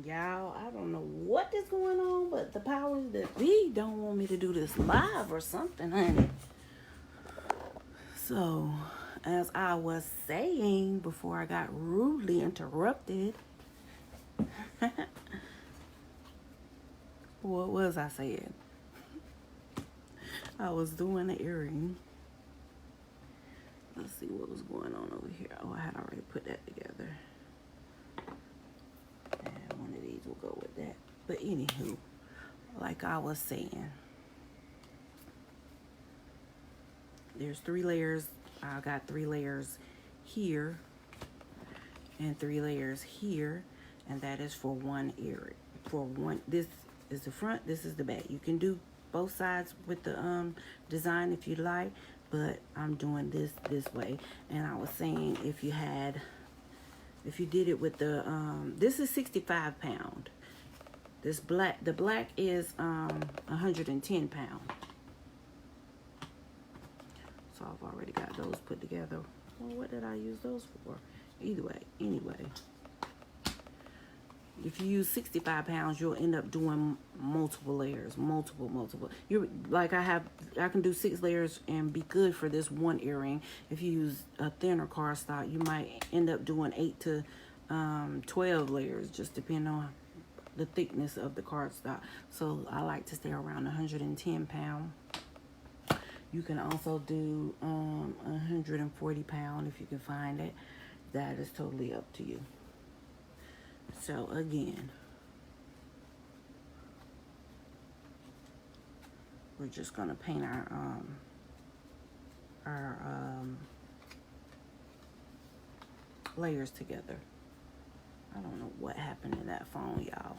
Y'all, I don't know what is going on, but the powers that be don't want me to do this live or something, honey. So, as I was saying before I got rudely interrupted, what was I saying? I was doing the earring. Let's see what was going on over here. Oh, I had already put that together. And one of these will go with that. But anywho, like I was saying, there's 3 layers. I got 3 layers here and 3 layers here, and that is for one earring. For one, this is the front, this is the back. You can do both sides with the design if you like, but I'm doing this way. And I was saying, if you did it with the this is 65 pound. The black is 110 pound. So I've already got those put together. Well, what did I use those for? Either way, anyway. If you use 65 pounds, you'll end up doing multiple layers, multiple. You're like I can do 6 layers and be good for this one earring. If you use a thinner cardstock, you might end up doing 8 to 12 layers, just depending on the thickness of the cardstock. So I like to stay around 110 pound. You can also do 140 pound if you can find it. That is totally up to you. So again, we're just gonna paint our layers together. I don't know what happened to that phone, y'all.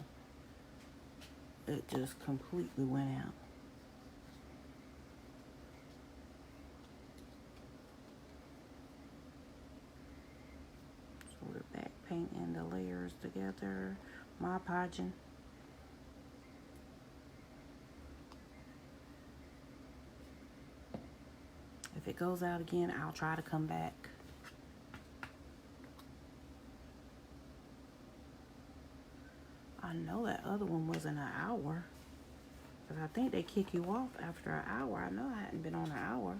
It just completely went out. So we're back painting the layers together, Mod Podging. If it goes out again, I'll try to come back. I know that other one wasn't an hour, but I think they kick you off after an hour. I know I hadn't been on an hour.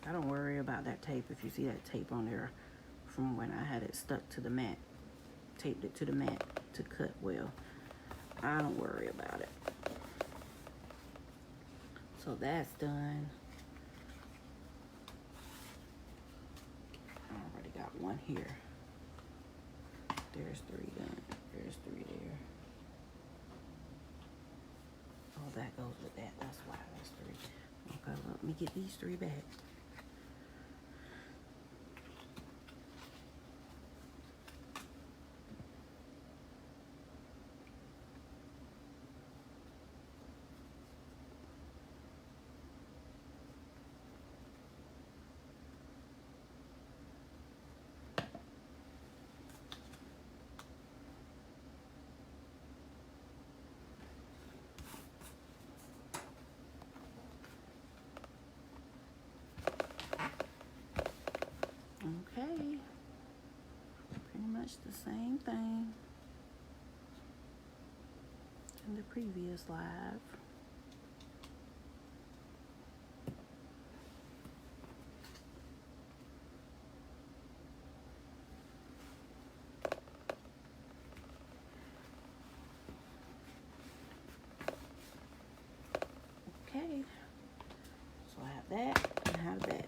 I don't worry about that tape. If you see that tape on there from when I had it stuck to the mat, taped it to the mat to cut well, I don't worry about it. So that's done. I already got one here. There's 3 done. There's 3 there. Oh, that goes with that. That's why that's 3. Okay, let me get these 3 back. Okay, pretty much the same thing in the previous live. Okay, so I have that and I have that.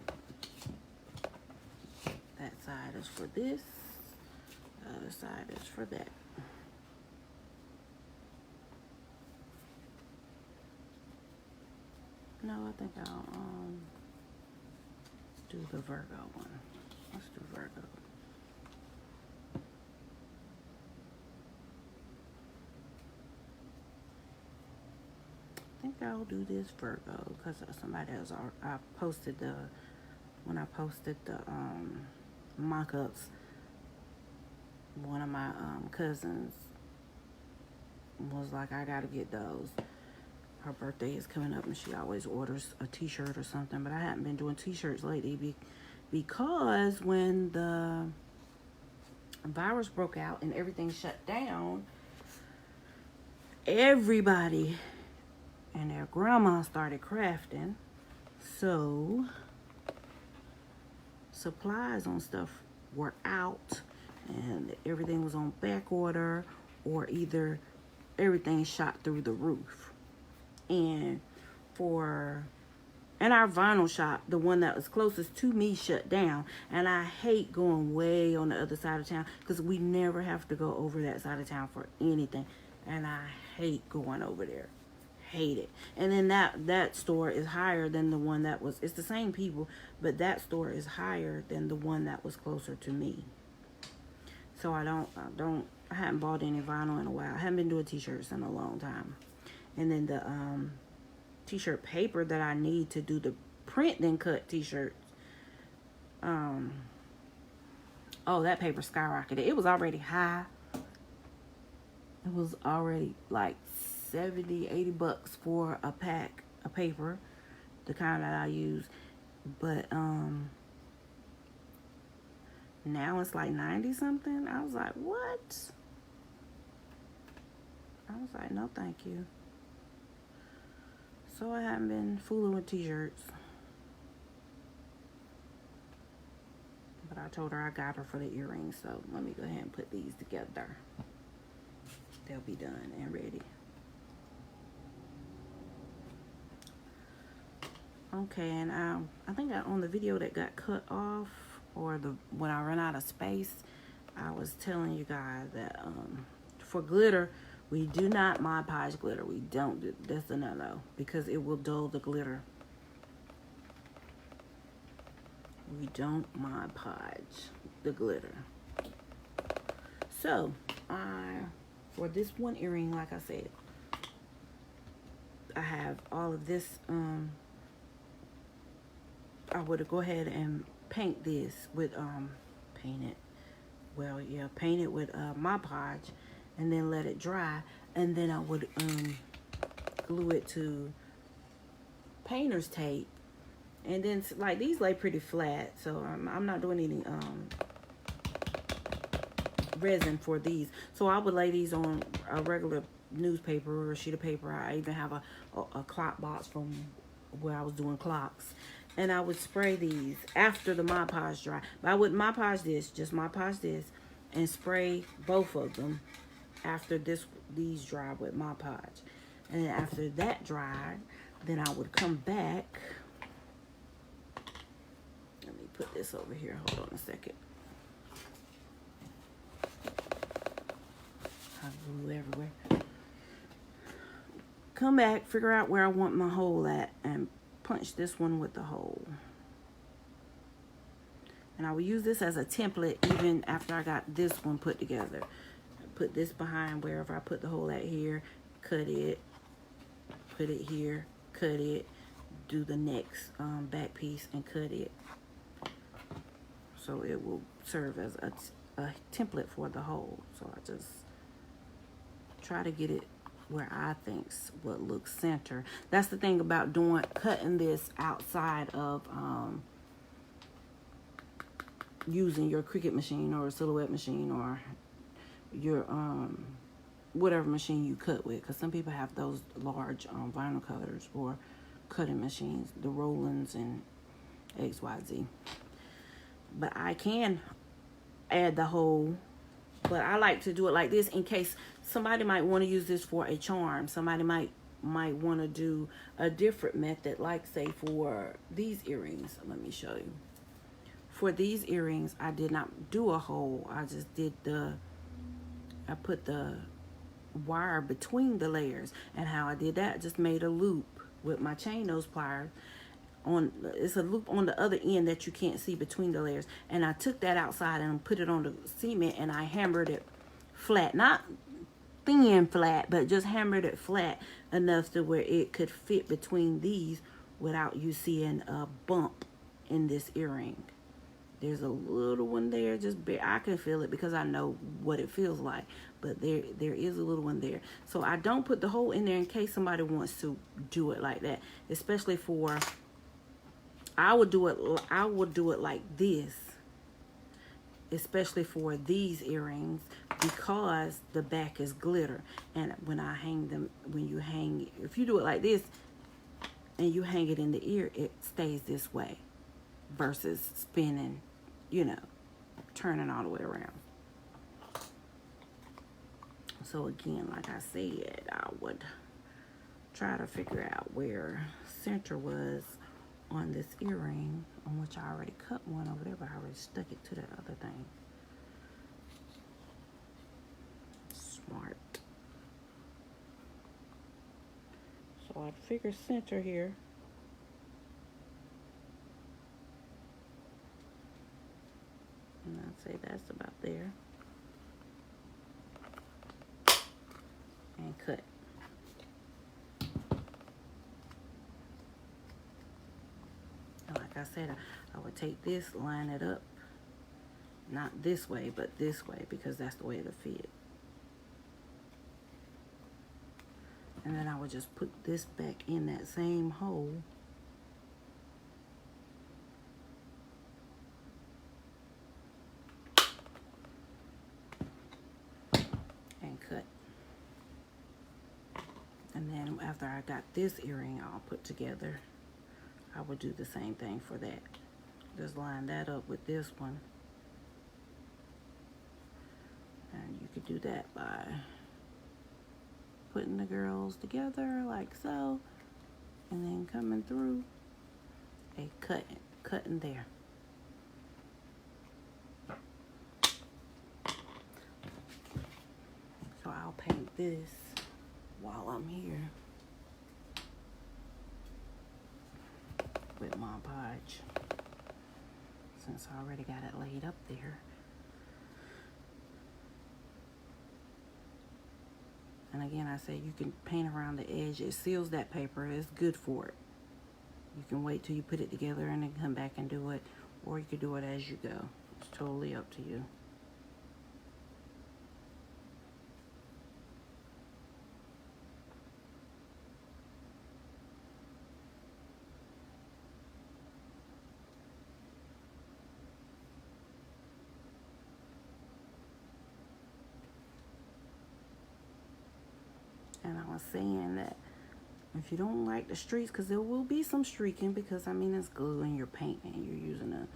That side is for this, the other side is for that. No, I think I'll do the Virgo one. Let's do Virgo. I think I'll do this Virgo because somebody else. I posted when I posted the mock-ups. One of my cousins was like, I gotta get those. Her birthday is coming up and she always orders a t-shirt or something, but I haven't been doing t-shirts lately because when the virus broke out and everything shut down, everybody and their grandma started crafting, so supplies on stuff were out and everything was on back order, or either everything shot through the roof. And our vinyl shop, the one that was closest to me, shut down. And I hate going way on the other side of town because we never have to go over that side of town for anything. And I hate going over there. Hate it. And then that store is higher than the one that was, it's the same people, but that store is higher than the one that was closer to me. So I haven't bought any vinyl in a while. I haven't been doing t-shirts in a long time. And then the t-shirt paper that I need to do the print and cut t-shirts. Oh, that paper skyrocketed. It was already high. It was already like $70-$80 for a pack of paper, the kind that I use. But now it's like 90 something. I was like, what? I was like, no thank you. So I haven't been fooling with t-shirts. But I told her I got her for the earrings, so let me go ahead and put these together. They'll be done and ready. Okay, and I think on the video that got cut off, or when I run out of space, I was telling you guys that for glitter, we do not Mod Podge glitter. We don't do, that's a no-no, because it will dull the glitter. We don't Mod Podge the glitter. So, for this one earring, like I said, I have all of this. I would go ahead and paint this with paint it with Mod Podge, and then let it dry, and then I would glue it to painter's tape. And then, like, these lay pretty flat, so I'm not doing any resin for these. So I would lay these on a regular newspaper or a sheet of paper. I even have a clock box from where I was doing clocks. And I would spray these after the Mod Podge dry. But I wouldn't Mod Podge this, just Mod Podge this, and spray both of them after these dry with Mod Podge. And then after that dried, then I would come back. Let me put this over here. Hold on a second. I glue everywhere. Come back, figure out where I want my hole at, and punch this one with the hole. And I will use this as a template even after I got this one put together. Put this behind wherever I put the hole at here, cut it, put it here, cut it, do the next back piece and cut it. So it will serve as a template for the hole. So I just try to get it where I think's what looks center. That's the thing about cutting this outside of using your Cricut machine or a Silhouette machine or your whatever machine you cut with, because some people have those large vinyl cutters or cutting machines, the Rollins and XYZ. But I can add the hole, but I like to do it like this in case somebody might want to use this for a charm. Somebody might want to do a different method, like say for these earrings. Let me show you. For these earrings, I did not do a hole. I just did I put the wire between the layers. And how I did that, just made a loop with my chain nose pliers. It's a loop on the other end that you can't see between the layers. And I took that outside and put it on the cement, and I hammered it flat. Not thin flat, but just hammered it flat enough to where it could fit between these without you seeing a bump in this earring. There's a little one there, I can feel it because I know what it feels like. But there is a little one there. So I don't put the hole in there in case somebody wants to do it like that. Especially for, I would do it like this. Especially for these earrings, because the back is glitter. And when I hang them, if you do it like this and you hang it in the ear, it stays this way versus spinning, you know, turning all the way around. So again, like I said, I would try to figure out where center was on this earring, on which I already cut one over there, but I already stuck it to that other thing. Smart. So I'd figure center here. And I'd say that's about there. And cut. And like I said, I would take this, line it up, not this way, but this way, because that's the way it'll fit. And then I would just put this back in that same hole. And cut. And then after I got this earring all put together, I would do the same thing for that. Just line that up with this one. And you could do that by putting the girls together like so, and then coming through and cutting there. So I'll paint this while I'm here with my podge, since I already got it laid up there. And again, I say you can paint around the edge. It seals that paper. It's good for it. You can wait till you put it together and then come back and do it, or you could do it as you go. It's totally up to you. And I was saying that if you don't like the streaks, because there will be some streaking, because I mean it's glue and you're painting, you're using an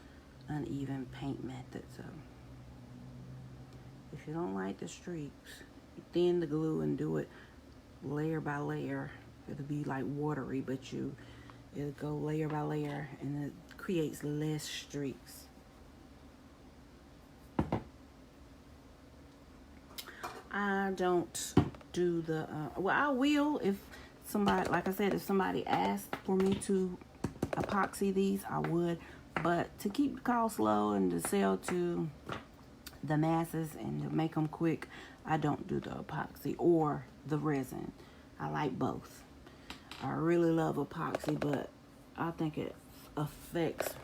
uneven paint method. So if you don't like the streaks, you thin the glue and do it layer by layer. It'll be like watery, but it'll go layer by layer, and it creates less streaks. I don't do the well, I will if somebody, like I said, if somebody asked for me to epoxy these, I would. But to keep the cost low and to sell to the masses and to make them quick, I don't do the epoxy or the resin. I like both. I really love epoxy, but I think it affects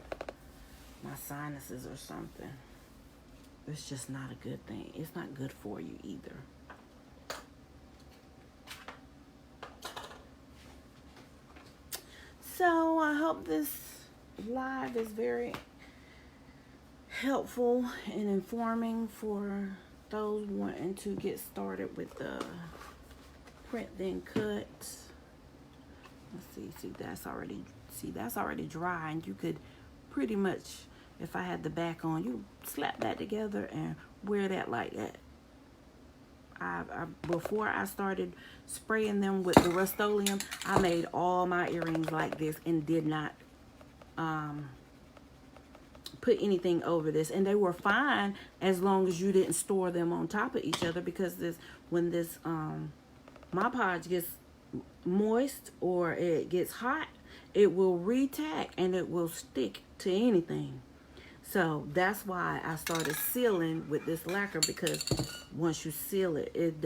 my sinuses or something. It's just not a good thing. It's not good for you either. So I hope this live is very helpful and informing for those wanting to get started with the print then cut. Let's see, that's already dry, and you could pretty much, if I had the back on, you slap that together and wear that like that. Before I started spraying them with the Rust-Oleum, I made all my earrings like this and did not put anything over this, and they were fine as long as you didn't store them on top of each other, because when this my podge gets moist or it gets hot, it will re-tack and it will stick to anything. So that's why I started sealing with this lacquer, because once you seal it, it's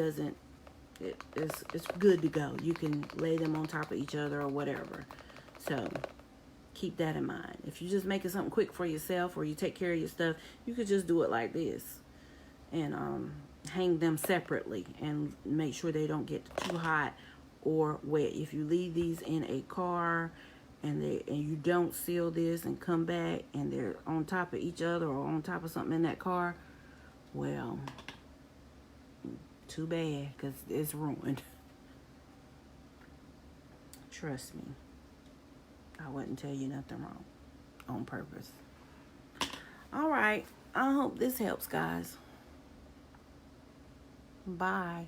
good to go. You can lay them on top of each other or whatever. So Keep that in mind. If you're just making something quick for yourself or you take care of your stuff, you could just do it like this and hang them separately and make sure they don't get too hot or wet. If you leave these in a car and you don't seal this and come back and they're on top of each other or on top of something in that car, well, too bad, because it's ruined. Trust me, I wouldn't tell you nothing wrong on purpose. All right, I hope this helps, guys. Bye.